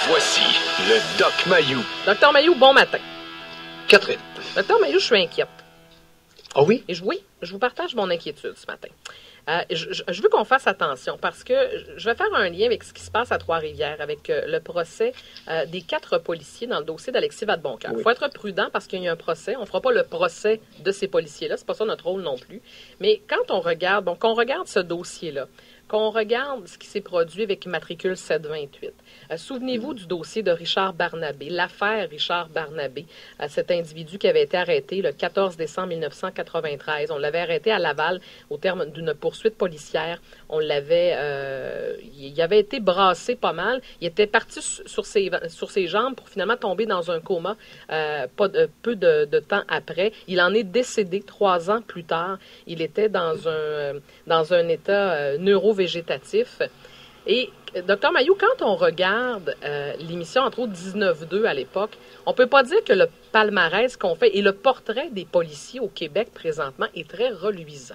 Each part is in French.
Voici le Doc Mayou. Docteur Mayou, bon matin. Catherine. Docteur Mayou, je suis inquiète. Ah oui? Et oui, je vous partage mon inquiétude ce matin. Je veux qu'on fasse attention parce que je vais faire un lien avec ce qui se passe à Trois-Rivières, avec le procès des 4 policiers dans le dossier d'Alexis Vadeboncoeur. Il faut être prudent parce qu'il y a un procès. On ne fera pas le procès de ces policiers-là. C'est pas ça notre rôle non plus. Mais quand on regarde, qu'on regarde ce dossier-là, qu'on regarde ce qui s'est produit avec Matricule 728. Souvenez-vous du dossier de Richard Barnabé, l'affaire Richard Barnabé, cet individu qui avait été arrêté le 14 décembre 1993. On l'avait arrêté à Laval au terme d'une poursuite policière. On l'avait, il avait été brassé pas mal. Il était parti sur ses jambes pour finalement tomber dans un coma peu de temps après. Il en est décédé 3 ans plus tard. Il était dans un état neurovégétatif. Et, Dr Mayou, quand on regarde l'émission, entre autres 19-2 à l'époque, on peut pas dire que le palmarès qu'on fait et le portrait des policiers au Québec présentement est très reluisant.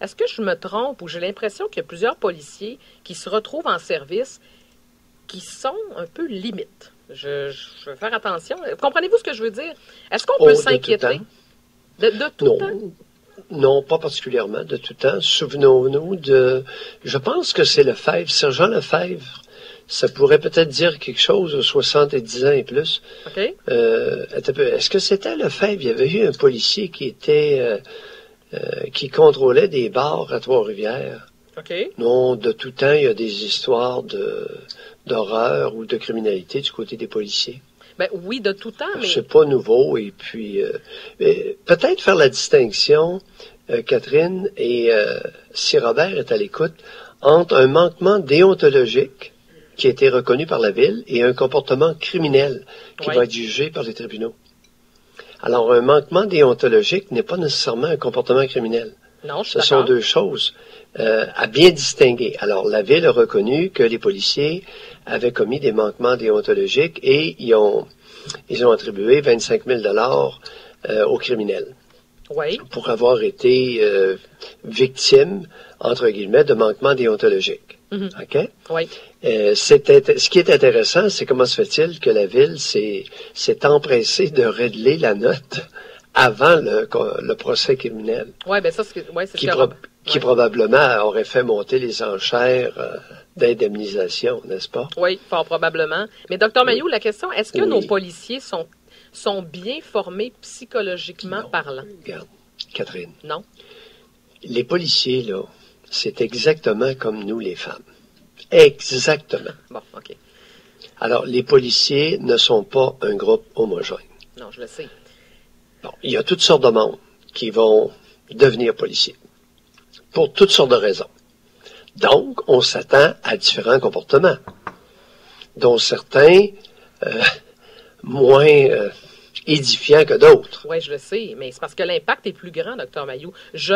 Est-ce que je me trompe ou j'ai l'impression qu'il y a plusieurs policiers qui se retrouvent en service qui sont un peu limites? Je veux faire attention. Comprenez-vous ce que je veux dire? Est-ce qu'on peut s'inquiéter? De tout temps? Non, pas particulièrement de tout temps. Souvenons-nous je pense que c'est Lefebvre, Sergent Lefebvre. Ça pourrait peut-être dire quelque chose aux 70 ans et plus. OK. Est-ce que c'était Lefebvre? Il y avait eu un policier qui contrôlait des bars à Trois-Rivières. OK. Non, de tout temps, il y a des histoires d'horreur ou de criminalité du côté des policiers. Ben oui, de tout temps, mais... C'est pas nouveau, et puis peut-être faire la distinction, Catherine, et si Robert est à l'écoute, entre un manquement déontologique qui a été reconnu par la Ville et un comportement criminel qui va être jugé par les tribunaux. Alors, un manquement déontologique n'est pas nécessairement un comportement criminel. Non, je suis Ce sont deux choses à bien distinguer. Alors, la Ville a reconnu que les policiers avaient commis des manquements déontologiques et ils ont attribué 25 000 $ aux criminels pour avoir été victimes, entre guillemets, de manquements déontologiques. Mm-hmm. OK? Oui. Ce qui est intéressant, c'est comment se fait-il que la Ville s'est empressée de régler la note avant le procès criminel. Oui, bien ça, qui probablement aurait fait monter les enchères d'indemnisation, n'est-ce pas? Oui, fort probablement. Mais Dr Mayou, la question, est-ce que nos policiers sont bien formés psychologiquement parlant? Regarde, Catherine. Non. Les policiers, là, c'est exactement comme nous, les femmes. Exactement. Bon, OK. Alors, les policiers ne sont pas un groupe homogène. Non, je le sais. Bon, il y a toutes sortes de monde qui vont devenir policiers. Pour toutes sortes de raisons. Donc, on s'attend à différents comportements, dont certains moins édifiants que d'autres. Oui, je le sais, mais c'est parce que l'impact est plus grand, Dr Mayou. Je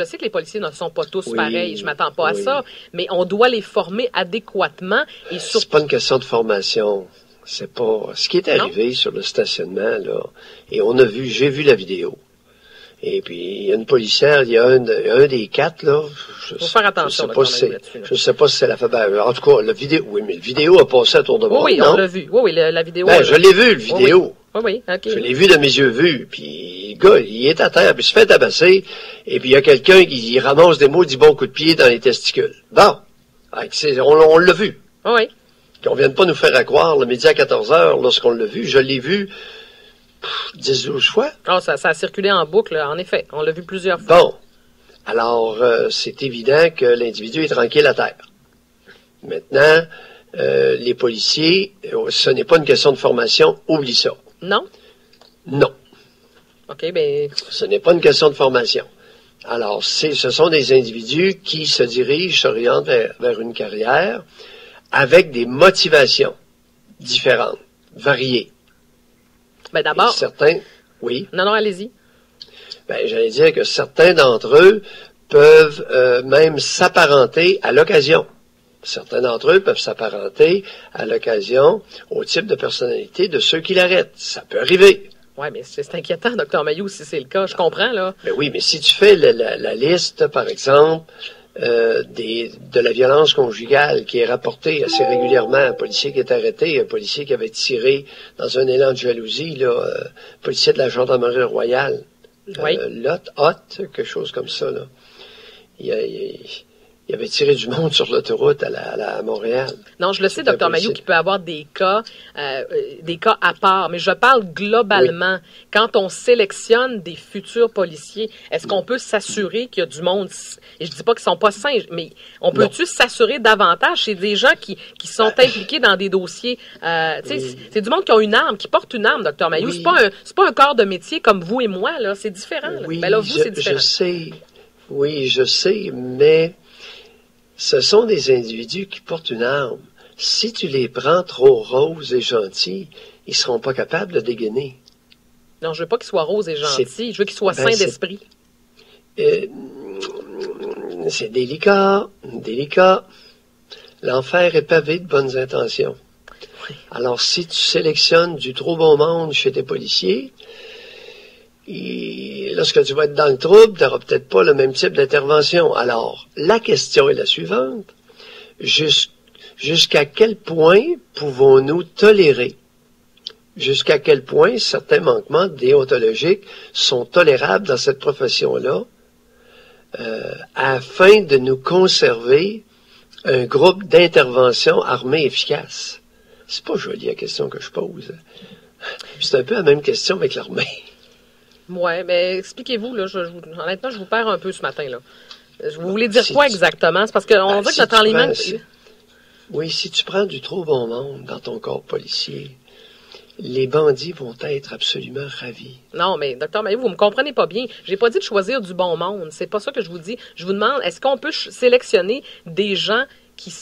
sais que les policiers ne sont pas tous pareils, je m'attends pas à ça, mais on doit les former adéquatement. Et c'est pas une question de formation. C'est pas ce qui est arrivé sur le stationnement, là, et j'ai vu la vidéo. Et puis, il y a une policière, il y a un des 4, là. Faut faire attention, je sais pas si c'est la femme. En tout cas, la vidéo a passé à tour de bras. Oui, on l'a vu. Oui, la vidéo. Ben, je l'ai vu, le vidéo. Oui, OK. Je l'ai vu de mes yeux vus. Puis, le gars, il est à terre, puis il se fait tabasser. Et puis, il y a quelqu'un qui ramasse des maudits bons coups de pied dans les testicules. Bon. On l'a vu. Oui. Qu'on vienne pas nous faire croire le midi à 14h lorsqu'on l'a vu. Je l'ai vu 10-12 fois. Oh, ça a circulé en boucle, en effet. On l'a vu plusieurs fois. Bon. Alors, c'est évident que l'individu est tranquille à terre. Maintenant, les policiers, ce n'est pas une question de formation. Oublie ça. Non? Non. OK, bien... Ce n'est pas une question de formation. Alors, ce sont des individus qui s'orientent vers une carrière avec des motivations différentes, variées. Ben d'abord... Certains, oui. Non, allez-y. Ben, j'allais dire que certains d'entre eux peuvent même s'apparenter à l'occasion. Certains d'entre eux peuvent s'apparenter à l'occasion au type de personnalité de ceux qui l'arrêtent. Ça peut arriver. Oui, mais c'est inquiétant, Dr Mayou, si c'est le cas. Je comprends, là. Ben oui, mais si tu fais la liste, par exemple, de la violence conjugale qui est rapportée assez régulièrement, un policier qui est arrêté, un policier qui avait tiré dans un élan de jalousie, là, policier de la gendarmerie royale, Oui. Hot, quelque chose comme ça, là. Il avait tiré du monde sur l'autoroute à Montréal. Non, je le sais, C'était Dr. Mailloux, qu'il peut y avoir des cas à part, mais je parle globalement. Oui. Quand on sélectionne des futurs policiers, est-ce qu'on peut s'assurer qu'il y a du monde, et je dis pas qu'ils sont pas sains, mais on peut-tu s'assurer davantage? C'est des gens qui sont impliqués dans des dossiers, c'est du monde qui a une arme, qui porte une arme, Dr. Mailloux. Oui. C'est pas un corps de métier comme vous et moi, là. C'est différent. Là. Oui, ben là, vous, c'est différent. Je sais. Oui, je sais, mais ce sont des individus qui portent une arme. Si tu les prends trop roses et gentils, ils seront pas capables de dégainer. Non, je veux pas qu'ils soient roses et gentils. Je veux qu'ils soient sains d'esprit. C'est délicat. L'enfer est pavé de bonnes intentions. Oui. Alors, si tu sélectionnes du trop bon monde chez tes policiers, lorsque tu vas être dans le trouble, tu n'auras peut-être pas le même type d'intervention. Alors, la question est la suivante. Jusqu'à quel point pouvons-nous tolérer? Jusqu'à quel point certains manquements déontologiques sont tolérables dans cette profession-là afin de nous conserver un groupe d'intervention armée efficace? C'est pas joli la question que je pose. C'est un peu la même question avec l'armée. Oui, mais expliquez-vous, là, honnêtement, je vous perds un peu ce matin, là. Vous voulez dire quoi exactement? C'est parce qu'on dit que notre enlignement... Oui, si tu prends du trop bon monde dans ton corps policier, les bandits vont être absolument ravis. Non, mais Dr. Mailloux, vous me comprenez pas bien. J'ai pas dit de choisir du bon monde. C'est pas ça que je vous dis. Je vous demande, est-ce qu'on peut sélectionner des gens qui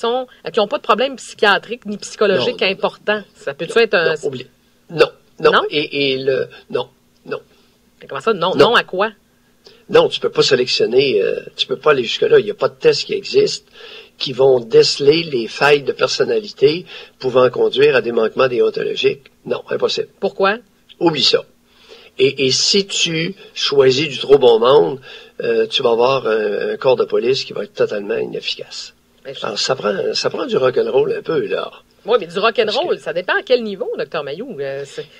n'ont pas de problème psychiatrique ni psychologique important? Ça peut-tu être un... Non. Non. Comment ça? Non, à quoi? Non, tu peux pas sélectionner, tu peux pas aller jusque-là. Il n'y a pas de tests qui existent qui vont déceler les failles de personnalité pouvant conduire à des manquements déontologiques. Non, impossible. Pourquoi? Oublie ça. Et si tu choisis du trop bon monde, tu vas avoir un corps de police qui va être totalement inefficace. Alors, ça prend du rock'n'roll un peu, là. Oui, mais du rock'n'roll, ça dépend à quel niveau, Dr. Mailloux.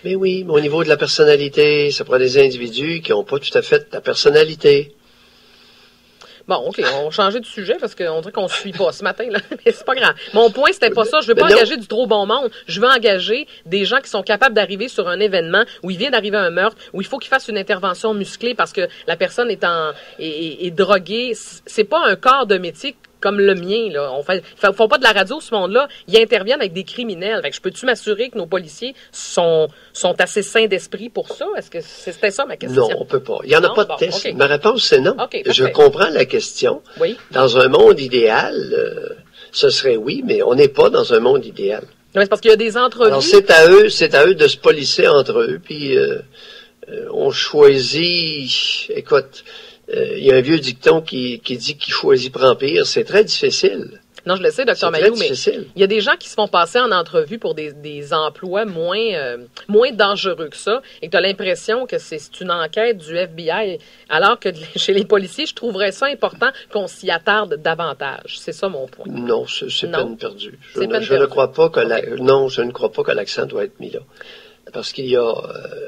Mais oui, mais au niveau de la personnalité, ça prend des individus qui n'ont pas tout à fait ta personnalité. Bon, OK, on va changer de sujet parce qu'on dirait qu'on ne suit pas ce matin, là. Mais c'est pas grave. Mon point, c'était pas ça. Je veux pas engager du trop bon monde. Je veux engager des gens qui sont capables d'arriver sur un événement où il vient d'arriver un meurtre, où il faut qu'ils fassent une intervention musclée parce que la personne est droguée. C'est pas un corps de métier comme le mien, là. Ils font pas de la radio, ce monde-là. Ils interviennent avec des criminels. Fait que je peux-tu m'assurer que nos policiers sont assez sains d'esprit pour ça? Est-ce que c'était ça ma question? Non, on peut pas. Il y en a pas de test. Okay. Ma réponse, c'est non. Okay, je comprends la question. Oui. Dans un monde idéal, ce serait oui, mais on n'est pas dans un monde idéal. Non, c'est parce qu'il y a des entrevues. Alors, c'est à eux de se policer entre eux, puis on choisit, écoute, il y a un vieux dicton qui dit qui choisit prend pire. C'est très difficile. Non, je le sais, Dr. Mailloux, mais il y a des gens qui se font passer en entrevue pour des emplois moins dangereux que ça, et que tu as l'impression que c'est une enquête du FBI, alors que chez les policiers, je trouverais ça important qu'on s'y attarde davantage. C'est ça mon point. Non, c'est peine perdue. Je ne crois pas que je ne crois pas que l'accent doit être mis là. Parce qu'il y a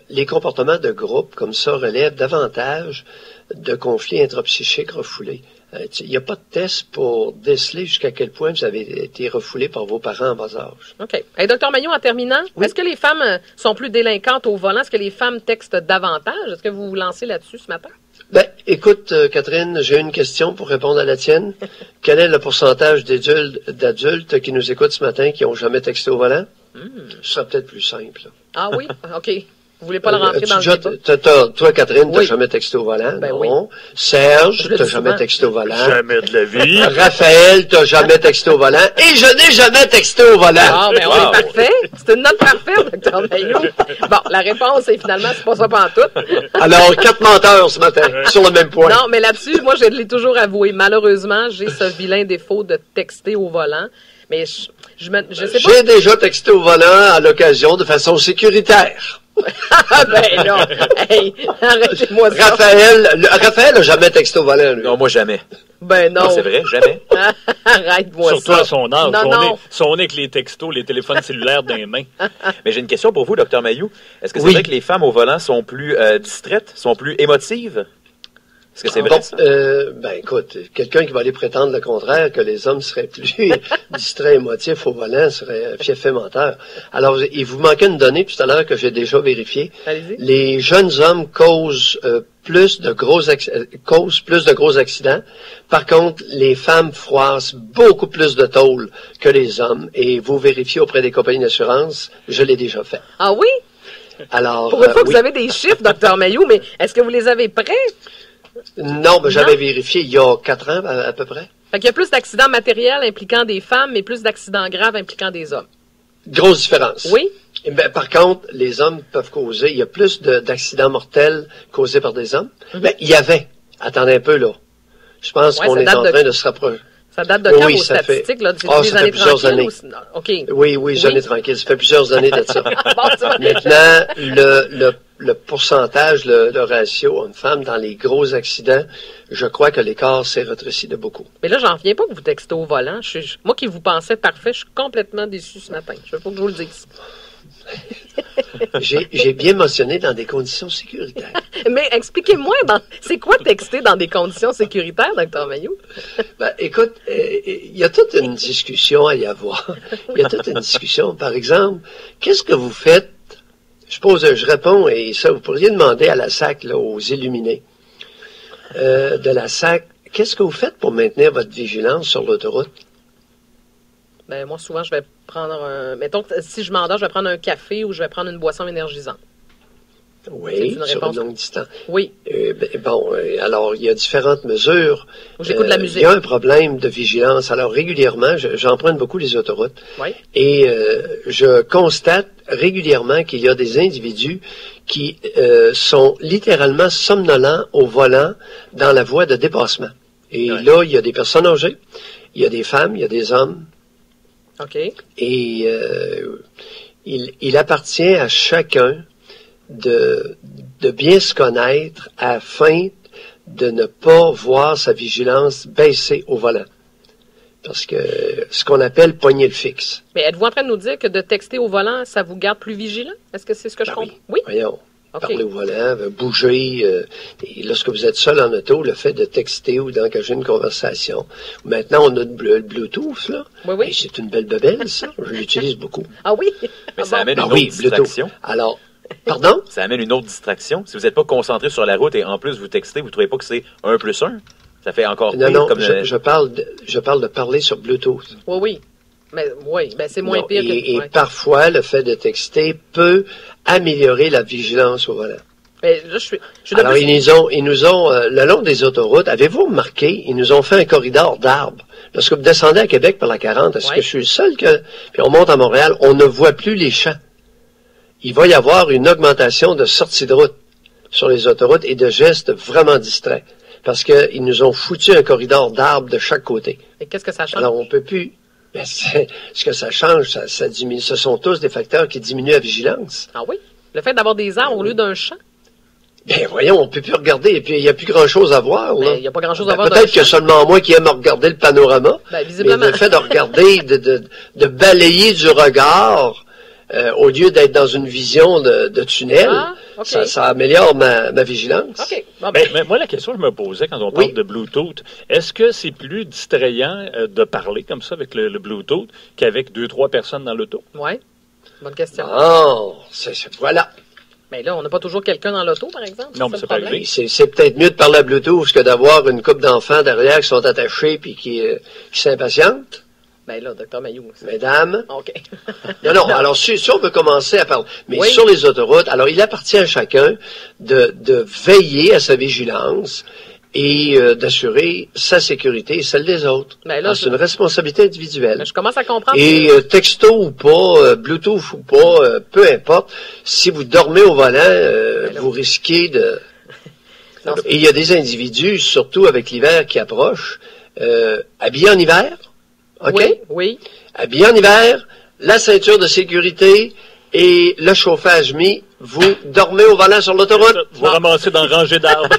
les comportements de groupe comme ça relèvent davantage de conflits intrapsychiques refoulés. Il n'y a pas de test pour déceler jusqu'à quel point vous avez été refoulé par vos parents en bas âge. OK. Hey, Dr. Mailloux, en terminant, oui. Est-ce que les femmes sont plus délinquantes au volant? Est-ce que les femmes textent davantage? Est-ce que vous vous lancez là-dessus ce matin? Ben, écoute, Catherine, j'ai une question pour répondre à la tienne. Quel est le pourcentage d'adultes qui nous écoutent ce matin qui n'ont jamais texté au volant? Ce sera peut-être plus simple. Ah oui? OK. Vous voulez pas le rentrer dans le débat? Toi, Catherine, t'as jamais texté au volant? Ben non. Oui. Serge, t'as jamais texté au volant? Jamais de la vie. Raphaël, t'as jamais texté au volant? Et je n'ai jamais texté au volant! Ah, ben on est parfait. C'est une note parfaite, Dr. Mailloux. Bon, la réponse est finalement, c'est pas ça pantoute. Alors, 4 menteurs ce matin, sur le même point. Non, mais là-dessus, moi, je l'ai toujours avoué. Malheureusement, j'ai ce vilain défaut de texter au volant. Mais je sais pas. J'ai déjà texté au volant à l'occasion de façon sécuritaire. Ben non. Hey, arrêtez-moi ça. Raphaël a jamais texté au volant, lui. Non, moi jamais. Ben non. Non, c'est vrai, jamais. Arrête-moi ça. Surtout à son âge. Non. Si on est avec les textos, les téléphones cellulaires dans les mains. Mais j'ai une question pour vous, Dr Mayou. Est-ce que c'est Oui. vrai que les femmes au volant sont plus distraites, sont plus émotives? Est-ce que c'est vrai, Bon, ça? ben écoute, quelqu'un qui va aller prétendre le contraire, que les hommes seraient plus distraits, émotifs au volant, serait fief et menteur. Alors, il vous manquait une donnée tout à l'heure que j'ai déjà vérifiée. Allez-y. Les jeunes hommes causent plus de gros accidents. Par contre, les femmes froissent beaucoup plus de tôle que les hommes. Et vous vérifiez auprès des compagnies d'assurance, je l'ai déjà fait. Ah oui? Alors, Pour une fois que oui. vous avez des chiffres, Dr Mayou, mais est-ce que vous les avez prêts? Non, mais j'avais vérifié il y a 4 ans à peu près. Fait qu'il y a plus d'accidents matériels impliquant des femmes, mais plus d'accidents graves impliquant des hommes. Grosse différence. Oui? Eh ben, par contre, les hommes peuvent causer, il y a plus d'accidents mortels causés par des hommes. Ben, il y avait. Attendez un peu, là. Je pense Ouais, qu'on ça est date en de- train de se rapprocher. Ça date de quand, Oui, vos ça fait- statistiques, là? C'est Ah, les ça fait années plusieurs 30 années. ou... non, OK. Oui, j'en ai tranquille. Ça fait plusieurs années de ça. Bon, ça va. Maintenant, le pourcentage, le ratio homme-femme dans les gros accidents, je crois que l'écart s'est rétréci de beaucoup. Mais là, j'en reviens pas que vous textez au volant. Moi qui vous pensais parfait, je suis complètement déçu ce matin. Je veux pas que je vous le dise. J'ai bien mentionné dans des conditions sécuritaires. Mais expliquez-moi, c'est quoi texter dans des conditions sécuritaires, Dr Mayou? Ben, écoute, il y a toute une discussion à y avoir. Il y a toute une discussion. Par exemple, qu'est-ce que vous faites? Je réponds, et ça, vous pourriez demander à la SAC, là, aux illuminés de la SAC, qu'est-ce que vous faites pour maintenir votre vigilance sur l'autoroute? Ben, moi, souvent, je vais prendre mettons, que si je m'endors, je vais prendre un café ou je vais prendre une boisson énergisante. C'est Oui, une sur réponse. une longue distance. Oui. Alors, il y a différentes mesures. Ou j'écoute de la musique. Il y a un problème de vigilance. Alors, régulièrement, j'emprunte beaucoup les autoroutes. Oui. Et je constate régulièrement qu'il y a des individus qui sont littéralement somnolents au volant dans la voie de dépassement. Et là, il y a des personnes âgées, il y a des femmes, il y a des hommes. OK. Et il appartient à chacun de bien se connaître afin de ne pas voir sa vigilance baisser au volant. Parce que ce qu'on appelle pogner le fixe. Mais êtes-vous en train de nous dire que de texter au volant, ça vous garde plus vigilant? Est-ce que c'est ce que je Ben comprends? Oui. Voyons. OK. Parler au volant, bouger. Et lorsque vous êtes seul en auto, le fait de texter ou d'engager une conversation. Maintenant, on a le Bluetooth, là. Oui. Et c'est une belle bebelle, ça. Je l'utilise beaucoup. Ah oui? Mais ça bon. amène une Ah autre oui, Bluetooth. distraction. Alors, pardon? Ça amène une autre distraction. Si vous n'êtes pas concentré sur la route et en plus vous textez, vous ne trouvez pas que c'est 1 + 1? Ça fait encore Non, pire non, comme... je parle de parler sur Bluetooth. Oui, oui. Mais oui, ben c'est moins Non, pire que... et ouais. parfois, le fait de texter peut améliorer la vigilance au volant. Mais là, je suis de Alors, plus- ils nous ont le long des autoroutes, avez-vous remarqué, ils nous ont fait un corridor d'arbres. Lorsque vous descendez à Québec par la 40, est-ce Ouais. que je suis le seul puis on monte à Montréal, on ne voit plus les champs. Il va y avoir une augmentation de sorties de route sur les autoroutes et de gestes vraiment distraits. Parce qu'ils nous ont foutu un corridor d'arbres de chaque côté. Et qu'est-ce que ça change? Alors, on peut plus. Ben, ce que ça change, ça diminue. Ce sont tous des facteurs qui diminuent la vigilance. Ah oui? Le fait d'avoir des arbres au lieu d'un champ? Ben voyons, on peut plus regarder et puis il n'y a plus grand-chose à voir. Ben, là. il y a pas grand-chose à Ben, voir dans peut-être le qu'il y a champ. seulement moi qui aime regarder le panorama. Ben, Mais visiblement. le fait de regarder, de balayer du regard, au lieu d'être dans une vision de tunnel, Ah, OK. ça améliore ma vigilance. OK. Bon, ben, Mais moi, la question que je me posais quand on parle Oui. de Bluetooth, est-ce que c'est plus distrayant de parler comme ça avec le Bluetooth qu'avec 2-3 personnes dans l'auto? ouais. Bonne question. Oh, voilà. Mais là, on n'a pas toujours quelqu'un dans l'auto, par exemple. Non, c'est mais ça c'est le pas problème? arrivé. C'est peut-être mieux de parler à Bluetooth que d'avoir une couple d'enfants derrière qui sont attachés puis qui s'impatientent. Ben là, Dr Mayou. Mesdames. OK. Non, alors si on veut commencer à parler, mais Oui. sur les autoroutes, alors il appartient à chacun de veiller à sa vigilance et d'assurer sa sécurité et celle des autres. Ben là, Alors, c'est une responsabilité individuelle. Ben, je commence à comprendre. Et texto ou pas, Bluetooth ou pas, peu importe, si vous dormez au volant, là. vous risquez de... Non, Et il y a des individus, surtout avec l'hiver qui approche, habillés en hiver, OK? Oui, oui. Habillés en hiver, la ceinture de sécurité et le chauffage mis vous dormez au volant sur l'autoroute. Vous ramassez dans rangée d'arbres.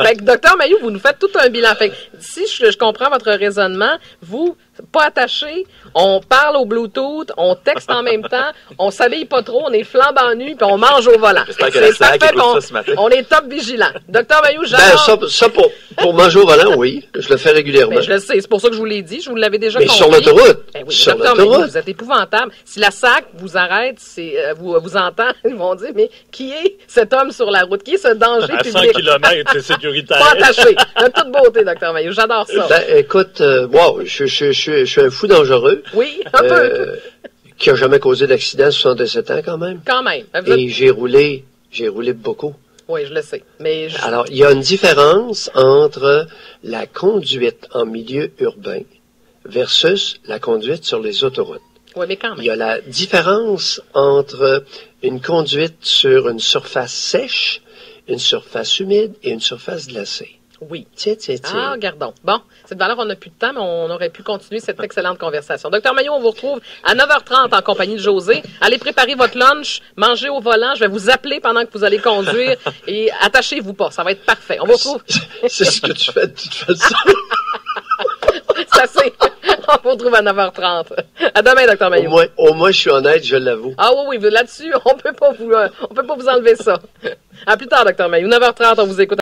Fait que, docteur Mailloux, vous nous faites tout un bilan. Fait que, si je comprends votre raisonnement, vous, pas attaché, on parle au Bluetooth, on texte en même temps, on s'habille pas trop, on est flambant nu, puis on mange au volant. J'espère que la SAC écoute ça ce matin. On est top vigilant. Docteur Mailloux, Ben, j'adore. ça pour manger au volant, oui. Je le fais régulièrement. Ben, je le sais, c'est pour ça que je vous l'ai dit, je vous l'avais déjà Mais compris. sur l'autoroute. Ben oui, Sur docteur Mailloux, l'autoroute. vous êtes épouvantable. Si la SAC vous arrête, vous entend, ils vont dire, mais qui est cet homme sur la route? Qui est ce danger À 100 public? km, c'est sécuritaire. Pas attaché. De toute beauté, docteur Mailloux. J'adore ça. Ben, écoute, wow, je suis un fou dangereux. Oui, un peu. Qui a jamais causé d'accident à 67 ans quand même. Quand même. Vous êtes- Et j'ai roulé beaucoup. Oui, je le sais. Mais Alors, il y a une différence entre la conduite en milieu urbain versus la conduite sur les autoroutes. oui, mais quand Il y même. a la différence entre une conduite sur une surface sèche, une surface humide et une surface glacée. Oui. Tiens. Ah, regardons. Bon, cette valeur, on n'a plus de temps, mais on aurait pu continuer cette excellente conversation. Docteur Mailloux, on vous retrouve à 9h30 en compagnie de José. Allez préparer votre lunch, mangez au volant. Je vais vous appeler pendant que vous allez conduire et attachez-vous pas. Ça va être parfait. On vous retrouve. C'est ce que tu fais de toute façon. Ça c'est. On vous retrouve à 9h30. À demain, docteur Mailloux. Au moins, je suis honnête, je l'avoue. Ah oui, là-dessus, on peut pas vous enlever ça. À plus tard, docteur Mailloux. 9h30, on vous écoute.